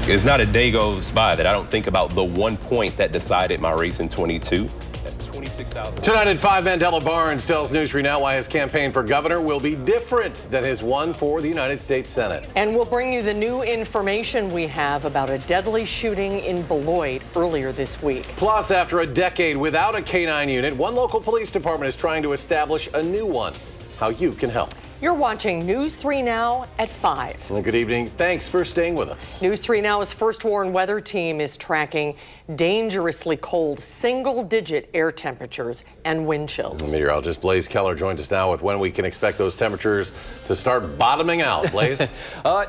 There's not a day goes by that I don't think about the one point that decided my race in 22. That's 26,000. Tonight at 5, Mandela Barnes tells News 3 Now why his campaign for governor will be different than his one for the United States Senate. And we'll bring you the new information we have about a deadly shooting in Beloit earlier this week. Plus, after a decade without a K-9 unit, one local police department is trying to establish a new one. How you can help. You're watching News 3 Now at 5. Well, good evening. Thanks for staying with us. News 3 Now's first warn weather team is tracking dangerously cold single-digit air temperatures and wind chills. Meteorologist Blaze Keller joins us now with when we can expect those temperatures to start bottoming out. Blaze?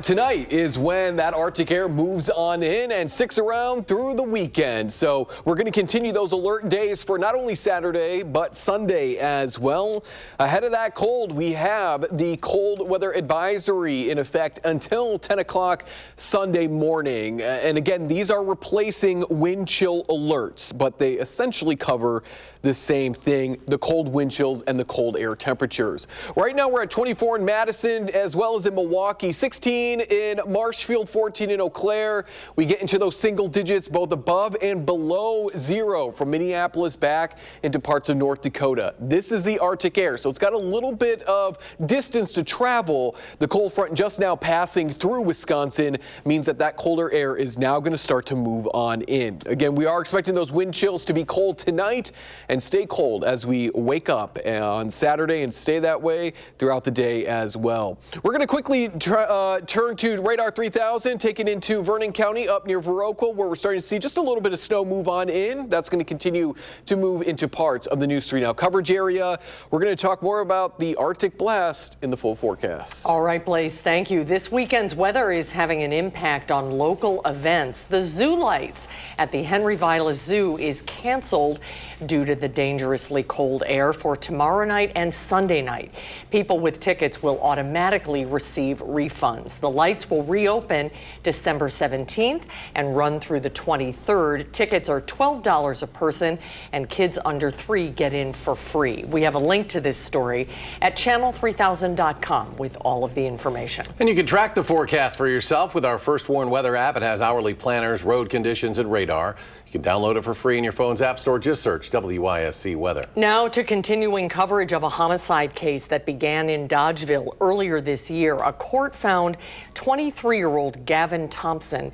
Tonight is when that Arctic air moves on in and sticks around through the weekend. So we're going to continue those alert days for not only Saturday, but Sunday as well. Ahead of that cold, we have the cold weather advisory in effect until 10 o'clock Sunday morning. And again, these are replacing wind chill alerts, but they essentially cover the same thing, the cold wind chills and the cold air temperatures. Right now we're at 24 in Madison as well as in Milwaukee, 16 in Marshfield, 14 in Eau Claire. We get into those single digits both above and below zero from Minneapolis back into parts of North Dakota. This is the Arctic air, so it's got a little bit of distance to travel. The cold front just now passing through Wisconsin means that colder air is now going to start to move on in. Again, we are expecting those wind chills to be cold tonight and stay cold as we wake up on Saturday and stay that way throughout the day as well. We're going to quickly turn to radar 3000, taken into Vernon County up near Viroqua, where we're starting to see just a little bit of snow move on in. That's going to continue to move into parts of the News 3 Now coverage area. We're going to talk more about the Arctic blast in the full forecast. All right, Blaze, thank you. This weekend's weather is having an impact on local events. The Zoo Lights at the Henry Vilas Zoo is canceled due to the dangerously cold air for tomorrow night and Sunday night. People with tickets will automatically receive refunds. The lights will reopen December 17th and run through the 23rd. Tickets are $12 a person, and kids under 3 get in for free. We have a link to this story at channel3000.com with all of the information. And you can track the forecast for yourself with our First Warn Weather app. It has hourly planners, road conditions, and radar. You can download it for free in your phone's app store. Just search WISC Weather. Now to continuing coverage of a homicide case that began in Dodgeville earlier this year. A court found 23-year-old Gavin Thompson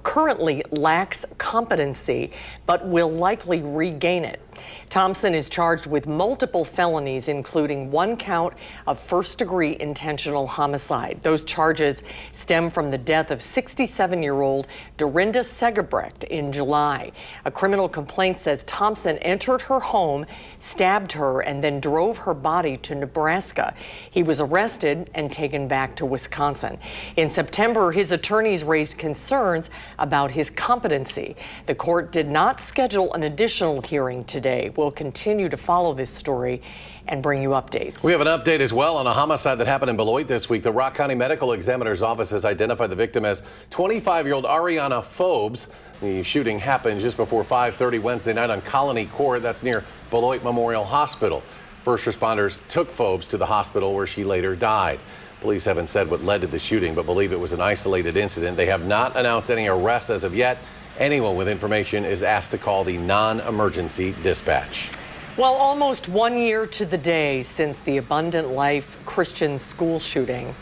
currently lacks competency, but will likely regain it. Thompson is charged with multiple felonies, including 1 count of first-degree intentional homicide. Those charges stem from the death of 67-year-old Dorinda Segebrecht in July. A criminal complaint says Thompson entered her home, stabbed her, and then drove her body to Nebraska. He was arrested and taken back to Wisconsin. In September, his attorneys raised concerns about his competency. The court did not schedule an additional hearing today. We'll continue to follow this story and bring you updates. We have an update as well on a homicide that happened in Beloit this week. The Rock County Medical Examiner's Office has identified the victim as 25-year-old Ariana Phobes. The shooting happened just before 5:30 Wednesday night on Colony Court. That's near Beloit Memorial Hospital. First responders took Phobes to the hospital where she later died. Police haven't said what led to the shooting, but believe it was an isolated incident. They have not announced any arrests as of yet. Anyone with information is asked to call the non-emergency dispatch. Well, almost 1 year to the day since the Abundant Life Christian school shooting,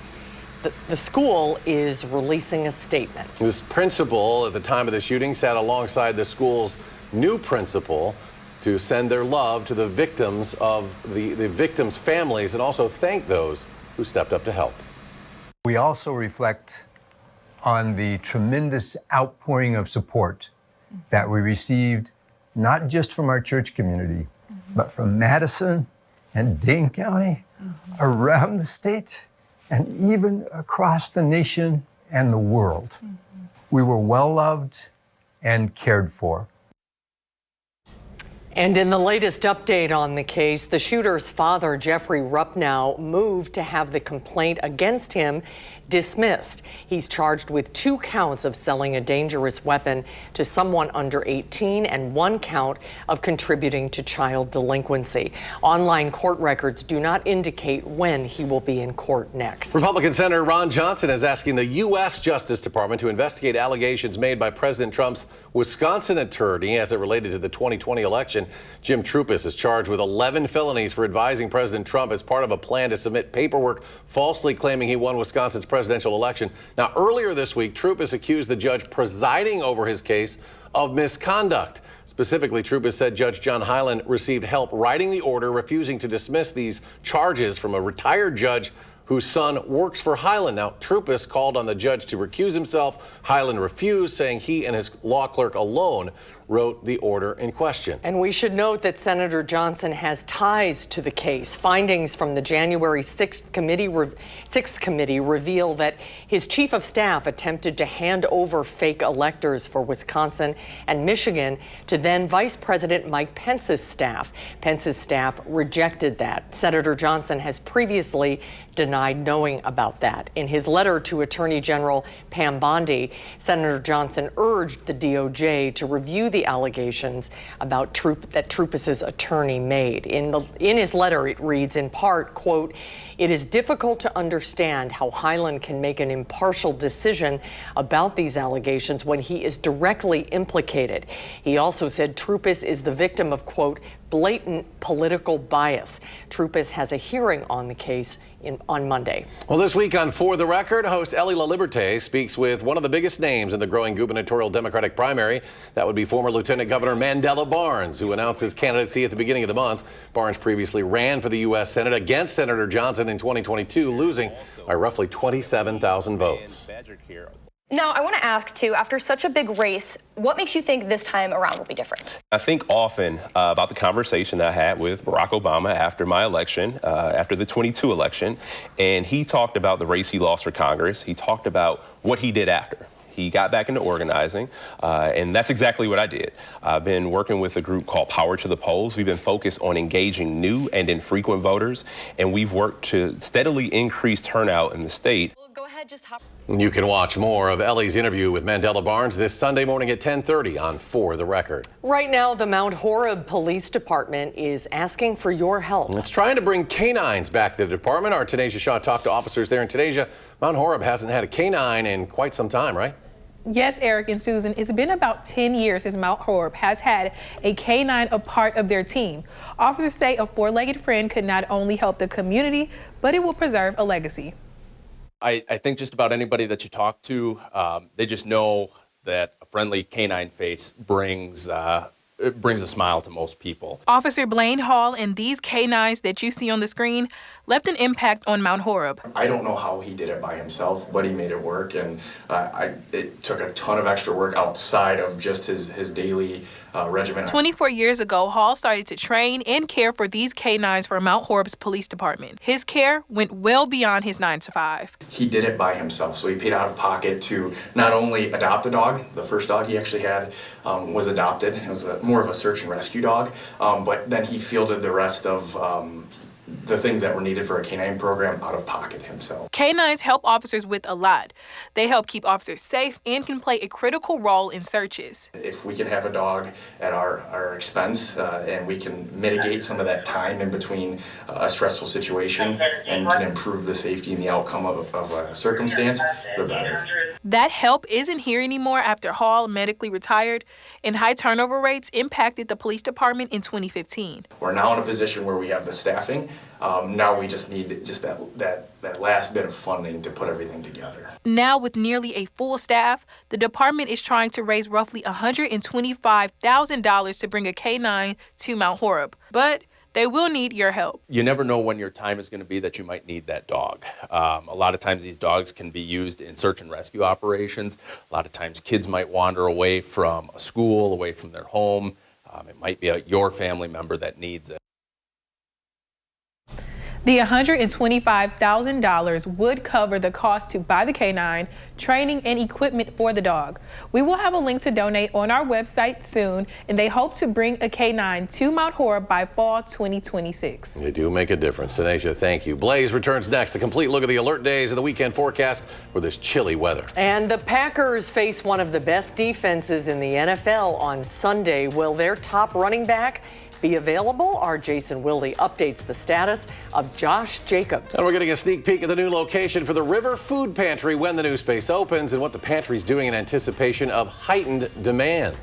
the school is releasing a statement. This principal at the time of the shooting sat alongside the school's new principal to send their love to the victims of the victims' families and also thank those who stepped up to help. We also reflect on the tremendous outpouring of support that we received, not just from our church community, but from Madison and Dane County, around the state, and even across the nation and the world. We were well loved and cared for. And in the latest update on the case, the shooter's father, Jeffrey Ruppnow, moved to have the complaint against him dismissed. He's charged with 2 counts of selling a dangerous weapon to someone under 18 and 1 count of contributing to child delinquency. Online court records do not indicate when he will be in court next. Republican Senator Ron Johnson is asking the U.S. Justice Department to investigate allegations made by President Trump's Wisconsin attorney as it related to the 2020 election. Jim Troupis is charged with 11 felonies for advising President Trump as part of a plan to submit paperwork falsely claiming he won Wisconsin's presidential election. Now, earlier this week, Troupis accused the judge presiding over his case of misconduct. Specifically, Troupis said Judge John Hyland received help writing the order refusing to dismiss these charges from a retired judge whose son works for Hyland. Now, Troupis called on the judge to recuse himself. Hyland refused, saying he and his law clerk alone wrote the order in question. And we should note that Senator Johnson has ties to the case. Findings from the January 6th committee reveal that his chief of staff attempted to hand over fake electors for Wisconsin and Michigan to then Vice President Mike Pence's staff. Pence's staff rejected that. Senator Johnson has previously denied knowing about that. In his letter to Attorney General Pam Bondi, Senator Johnson urged the DOJ to review the allegations about that Troupis's attorney made. In his letter, it reads in part, quote, "It is difficult to understand how Hyland can make an impartial decision about these allegations when he is directly implicated." He also said Troupis is the victim of, quote, "blatant political bias." Troupis has a hearing on the case on Monday. Well, this week on For the Record, host Ellie LaLiberte speaks with one of the biggest names in the growing gubernatorial Democratic primary. That would be former Lieutenant Governor Mandela Barnes, who announced his candidacy at the beginning of the month. Barnes previously ran for the U.S. Senate against Senator Johnson in 2022, losing by roughly 27,000 votes. Now, I want to ask, too, after such a big race, what makes you think this time around will be different? I think often about the conversation that I had with Barack Obama after my election, after the 22 election, and he talked about the race he lost for Congress. He talked about what he did after. He got back into organizing, and that's exactly what I did. I've been working with a group called Power to the Polls. We've been focused on engaging new and infrequent voters, and we've worked to steadily increase turnout in the state. Go ahead, just hop. You can watch more of Ellie's interview with Mandela Barnes this Sunday morning at 10:30 on For the Record. Right now, the Mount Horeb Police Department is asking for your help. It's trying to bring canines back to the department. Our Tanisha Shaw talked to officers there in Tanisha. Mount Horeb hasn't had a canine in quite some time, right? Yes, Eric and Susan, it's been about 10 years since Mount Horeb has had a canine a part of their team. Officers say a four-legged friend could not only help the community, but it will preserve a legacy. I think just about anybody that you talk to, they just know that a friendly canine face brings a smile to most people. Officer Blaine Hall and these canines that you see on the screen left an impact on Mount Horeb. I don't know how he did it by himself, but he made it work, and it took a ton of extra work outside of just his daily regimen. 24 years ago, Hall started to train and care for these canines for Mount Horeb's police department. His care went well beyond his 9 to 5. He did it by himself, so he paid out of pocket to not only adopt a dog. The first dog he actually had was adopted. It was more of a search and rescue dog, but then he fielded the rest of the things that were needed for a canine program out of pocket himself. Canines help officers with a lot. They help keep officers safe and can play a critical role in searches. If we can have a dog at our expense and we can mitigate some of that time in between a stressful situation and can improve the safety and the outcome of a circumstance, the better. That help isn't here anymore after Hall medically retired, and high turnover rates impacted the police department in 2015. We're now in a position where we have the staffing. Now we just need just that last bit of funding to put everything together. Now, with nearly a full staff, the department is trying to raise roughly $125,000 to bring a canine to Mount Horeb. But they will need your help. You never know when your time is going to be that you might need that dog. A lot of times these dogs can be used in search and rescue operations. A lot of times kids might wander away from a school, away from their home. It might be your family member that needs it. The $125,000 would cover the cost to buy the canine, training, and equipment for the dog. We will have a link to donate on our website soon, and they hope to bring a canine to Mount Horeb by fall 2026. They do make a difference. Tanisha, thank you. Blaze returns next. A complete look at the alert days and the weekend forecast for this chilly weather. And the Packers face one of the best defenses in the NFL on Sunday. Will their top running back be available? Our Jason Wilde updates the status of Josh Jacobs. And we're getting a sneak peek at the new location for the River Food Pantry when the new space opens and what the pantry's doing in anticipation of heightened demand.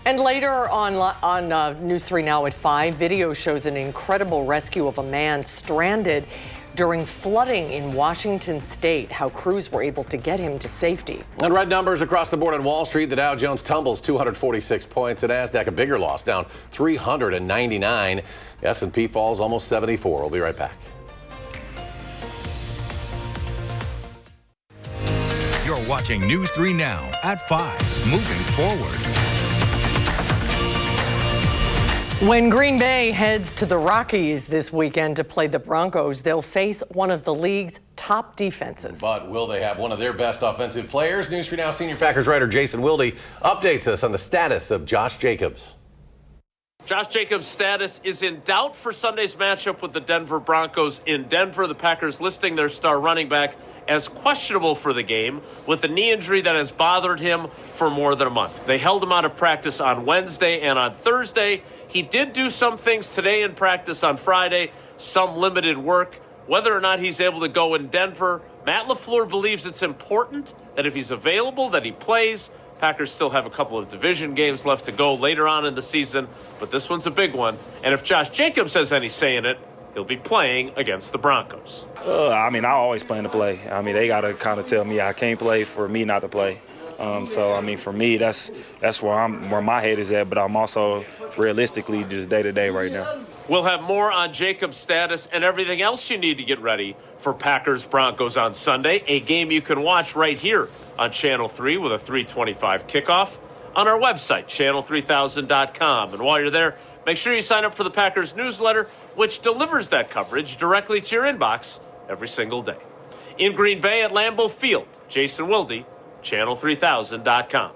And later on News 3 Now at 5, video shows an incredible rescue of a man stranded during flooding in Washington state, how crews were able to get him to safety. And red numbers across the board on Wall Street. The Dow Jones tumbles 246 points. The Nasdaq a bigger loss, down 399. The S&P falls almost 74. We'll be right back. You're watching News 3 Now at 5. Moving forward. When Green Bay heads to the Rockies this weekend to play the Broncos, they'll face one of the league's top defenses. But will they have one of their best offensive players? News 3 Now senior Packers writer Jason Wilde updates us on the status of Josh Jacobs. Josh Jacobs' status is in doubt for Sunday's matchup with the Denver Broncos in Denver. The Packers listing their star running back as questionable for the game with a knee injury that has bothered him for more than a month. They held him out of practice on Wednesday and on Thursday. He did do some things today in practice on Friday, some limited work. Whether or not he's able to go in Denver, Matt LaFleur believes it's important that if he's available, that he plays. Packers still have a couple of division games left to go later on in the season, but this one's a big one. And if Josh Jacobs has any say in it, he'll be playing against the Broncos. I always plan to play. They got to kind of tell me I can't play for me not to play. For me, that's where my head is at, but I'm also realistically just day-to-day right now. We'll have more on Jacob's status and everything else you need to get ready for Packers-Broncos on Sunday, a game you can watch right here on Channel 3 with a 3:25 kickoff on our website, channel3000.com. And while you're there, make sure you sign up for the Packers newsletter, which delivers that coverage directly to your inbox every single day. In Green Bay at Lambeau Field, Jason Wilde, channel3000.com.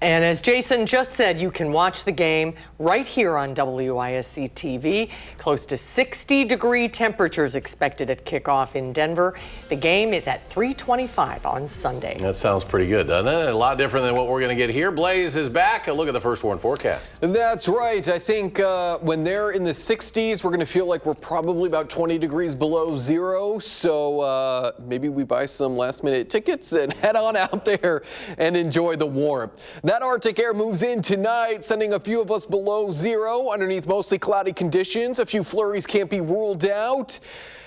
And as Jason just said, you can watch the game right here on WISC TV. Close to 60-degree temperatures expected at kickoff in Denver. The game is at 3:25 on Sunday. That sounds pretty good, doesn't it? A lot different than what we're going to get here. Blaze is back. A look at the first warn forecast. That's right. I think when they're in the 60s, we're going to feel like we're probably about 20 degrees below zero. So maybe we buy some last-minute tickets and head on out there and enjoy the warmth. That Arctic air moves in tonight, sending a few of us below zero underneath mostly cloudy conditions. A few flurries can't be ruled out.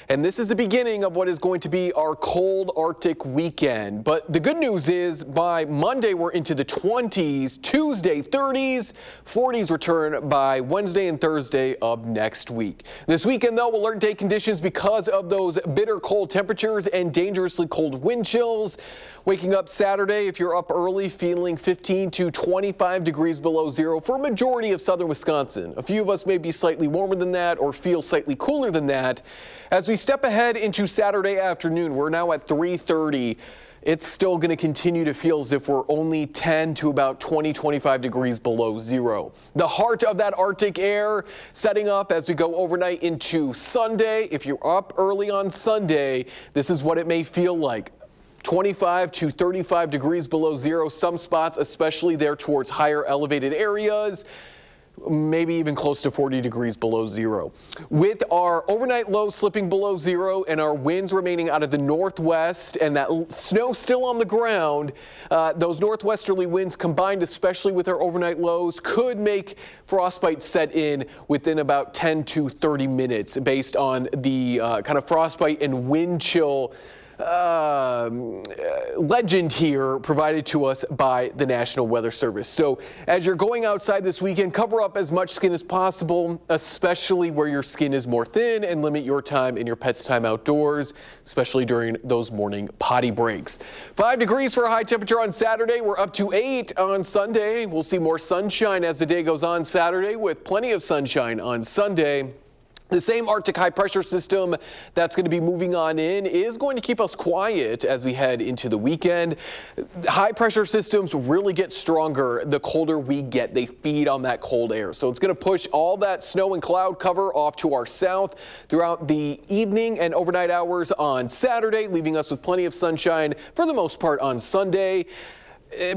And this is the beginning of what is going to be our cold Arctic weekend. But the good news is by Monday, we're into the 20s, Tuesday 30s, 40s return by Wednesday and Thursday of next week. This weekend, though, alert day conditions because of those bitter cold temperatures and dangerously cold wind chills. Waking up Saturday, if you're up early, feeling 15 to 25 degrees below zero for a majority of southern Wisconsin. A few of us may be slightly warmer than that or feel slightly cooler than that. As we step ahead into Saturday afternoon, we're now at 3:30. It's still going to continue to feel as if we're only 10 to about 20, 25 degrees below zero. The heart of that Arctic air setting up as we go overnight into Sunday. If you're up early on Sunday, this is what it may feel like. 25 to 35 degrees below zero. Some spots, especially there towards higher elevated areas, maybe even close to 40 degrees below zero. With our overnight low slipping below zero and our winds remaining out of the northwest and that snow still on the ground, those northwesterly winds combined, especially with our overnight lows, could make frostbite set in within about 10 to 30 minutes based on the kind of frostbite and wind chill legend here provided to us by the National Weather Service. So as you're going outside this weekend, cover up as much skin as possible, especially where your skin is more thin, and limit your time and your pet's time outdoors, especially during those morning potty breaks. 5 degrees for a high temperature on Saturday. We're up to 8 on Sunday. We'll see more sunshine as the day goes on Saturday with plenty of sunshine on Sunday. The same Arctic high pressure system that's going to be moving on in is going to keep us quiet as we head into the weekend. High pressure systems really get stronger the colder we get. They feed on that cold air. So it's going to push all that snow and cloud cover off to our south throughout the evening and overnight hours on Saturday, leaving us with plenty of sunshine for the most part on Sunday.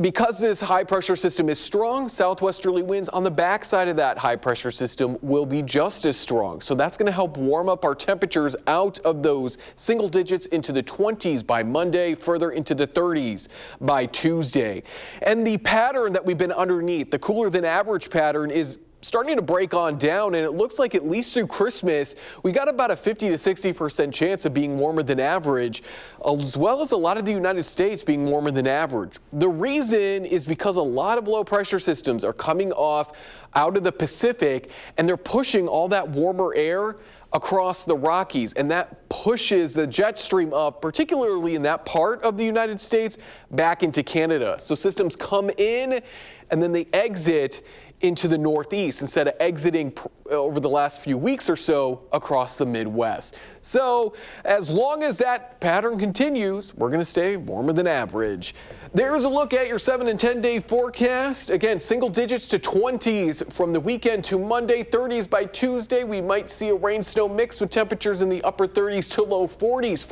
Because this high pressure system is strong, southwesterly winds on the backside of that high pressure system will be just as strong. So that's going to help warm up our temperatures out of those single digits into the 20s by Monday, further into the 30s by Tuesday. And the pattern that we've been underneath, the cooler than average pattern, is starting to break on down, and it looks like at least through Christmas, we got about a 50 to 60% chance of being warmer than average, as well as a lot of the United States being warmer than average. The reason is because a lot of low pressure systems are coming off out of the Pacific, and they're pushing all that warmer air across the Rockies, and that pushes the jet stream up, particularly in that part of the United States, back into Canada. So systems come in and then they exit into the Northeast instead of exiting over the last few weeks or so across the Midwest. So as long as that pattern continues, we're going to stay warmer than average. There's a look at your 7 and 10 day forecast. Again, single digits to 20s from the weekend to Monday, 30s by Tuesday. We might see a rain snow mix with temperatures in the upper 30s to low 40s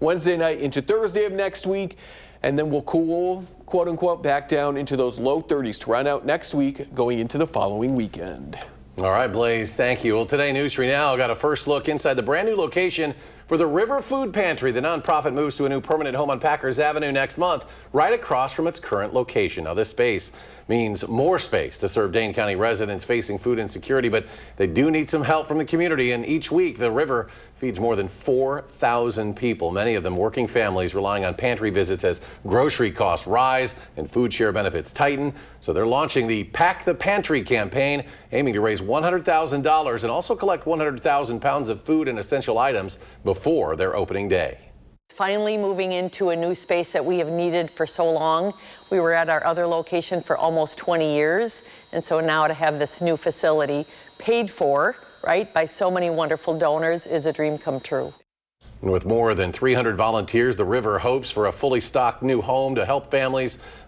Wednesday night into Thursday of next week. And then we'll cool, quote unquote, back down into those low 30s to round out next week going into the following weekend. All right, Blaze, thank you. Well, today, News 3 Now got a first look inside the brand new location for the River Food Pantry. The nonprofit moves to a new permanent home on Packers Avenue next month, right across from its current location. Now, this space means more space to serve Dane County residents facing food insecurity, but they do need some help from the community. And each week, the River feeds more than 4,000 people, many of them working families relying on pantry visits as grocery costs rise and food share benefits tighten. So they're launching the Pack the Pantry campaign, aiming to raise $100,000 and also collect 100,000 pounds of food and essential items before their opening day. Finally moving into a new space that we have needed for so long. We were at our other location for almost 20 years, and so now to have this new facility paid for, right, by so many wonderful donors is a dream come true. And with more than 300 volunteers, the River hopes for a fully stocked new home to help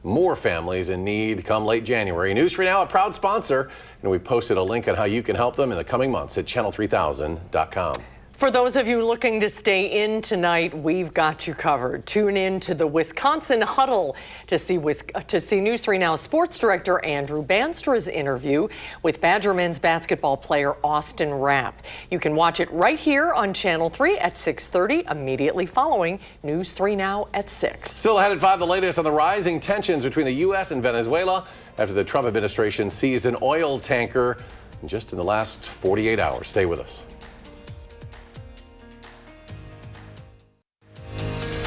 more families in need come late January. News 3 Now, a proud sponsor, and we posted a link on how you can help them in the coming months at channel3000.com. For those of you looking to stay in tonight, we've got you covered. Tune in to the Wisconsin Huddle to see News 3 Now Sports Director Andrew Banstra's interview with Badger men's basketball player Austin Rapp. You can watch it right here on Channel 3 at 6:30, immediately following News 3 Now at 6. Still ahead at 5, the latest on the rising tensions between the U.S. and Venezuela after the Trump administration seized an oil tanker just in the last 48 hours. Stay with us.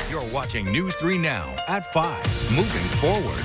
You're watching News 3 Now at 5, moving forward.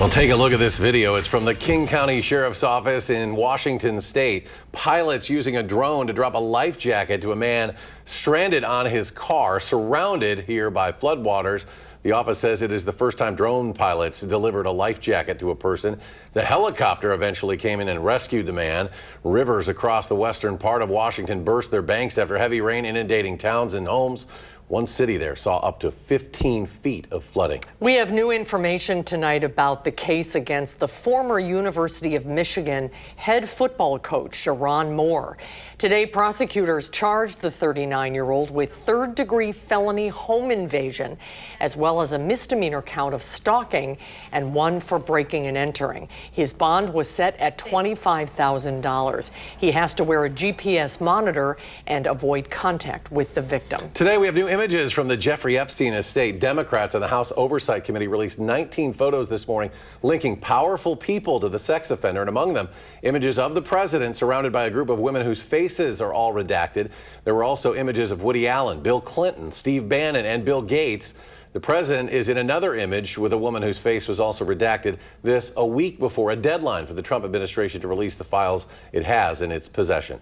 Well, take a look at this video. It's from the King County Sheriff's Office in Washington State. Pilots using a drone to drop a life jacket to a man stranded on his car, surrounded here by floodwaters. The office says it is the first time drone pilots delivered a life jacket to a person. The helicopter eventually came in and rescued the man. Rivers across the western part of Washington burst their banks after heavy rain inundating towns and homes. One city there saw up to 15 feet of flooding. We have new information tonight about the case against the former University of Michigan head football coach, Sharon Moore. Today, prosecutors charged the 39-year-old with third-degree felony home invasion, as well as a misdemeanor count of stalking and one for breaking and entering. His bond was set at $25,000. He has to wear a GPS monitor and avoid contact with the victim. Today, we have new images from the Jeffrey Epstein estate. Democrats on the House Oversight Committee released 19 photos this morning linking powerful people to the sex offender, and among them, images of the president surrounded by a group of women whose faces are all redacted. There were also images of Woody Allen, Bill Clinton, Steve Bannon, and Bill Gates. The president is in another image with a woman whose face was also redacted. This a week before a deadline for the Trump administration to release the files it has in its possession.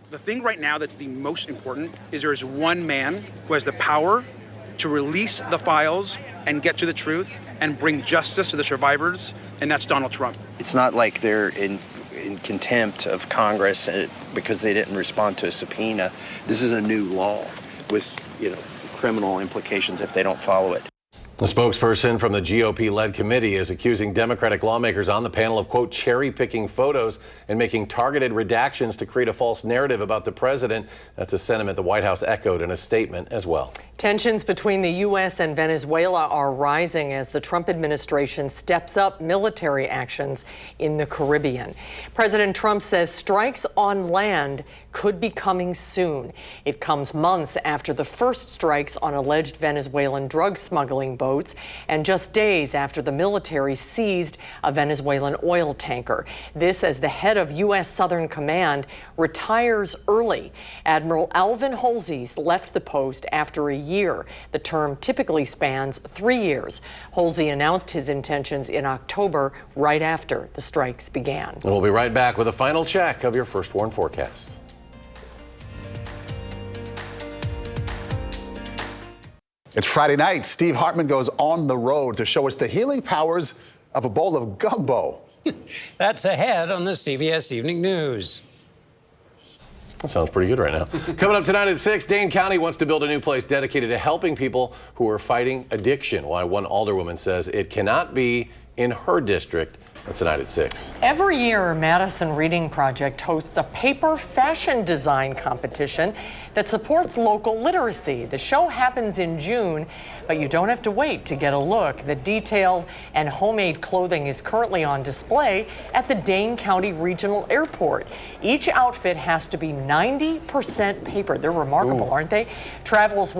The thing right now that's the most important is there is one man who has the power to release the files and get to the truth and bring justice to the survivors, and that's Donald Trump. It's not like they're in contempt of Congress because they didn't respond to a subpoena. This is a new law with, criminal implications if they don't follow it. A spokesperson from the GOP-led committee is accusing Democratic lawmakers on the panel of, quote, cherry-picking photos and making targeted redactions to create a false narrative about the president. That's a sentiment the White House echoed in a statement as well. Tensions between the U.S. and Venezuela are rising as the Trump administration steps up military actions in the Caribbean. President Trump says strikes on land could be coming soon. It comes months after the first strikes on alleged Venezuelan drug smuggling boats and just days after the military seized a Venezuelan oil tanker. This as the head of U.S. Southern Command retires early. Admiral Alvin Holsey left the post after a year. The term typically spans 3 years. Holsey announced his intentions in October, right after the strikes began. And we'll be right back with a final check of your First Warn forecast. It's Friday night. Steve Hartman goes on the road to show us the healing powers of a bowl of gumbo. That's ahead on the CBS Evening News. That sounds pretty good right now. Coming up tonight at 6, Dane County wants to build a new place dedicated to helping people who are fighting addiction. Why one alderwoman says it cannot be in her district. That's tonight at 6. Every year, Madison Reading Project hosts a paper fashion design competition that supports local literacy. The show happens in June, but you don't have to wait to get a look. The detailed and homemade clothing is currently on display at the Dane County Regional Airport. Each outfit has to be 90% paper. They're remarkable, aren't they? Travelers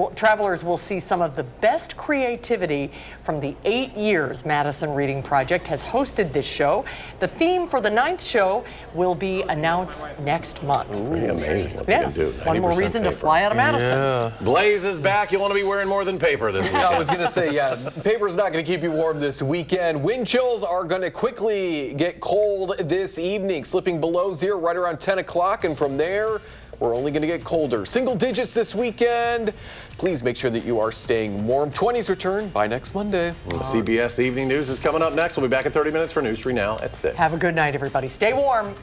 will see some of the best creativity from the 8 years Madison Reading Project has hosted this show. The theme for the 9th show will be announced next month. Pretty amazing what they can do. One more reason to fly out of Madison. Yeah. Blaze is back. You want to be wearing more than paper this weekend. I was going to say, paper's not going to keep you warm this weekend. Wind chills are going to quickly get cold this evening, slipping below zero right around 10 o'clock. And from there, we're only going to get colder. Single digits this weekend. Please make sure that you are staying warm. 20s return by next Monday. CBS Evening News is coming up next. We'll be back in 30 minutes for News 3 Now at 6. Have a good night, everybody. Stay warm.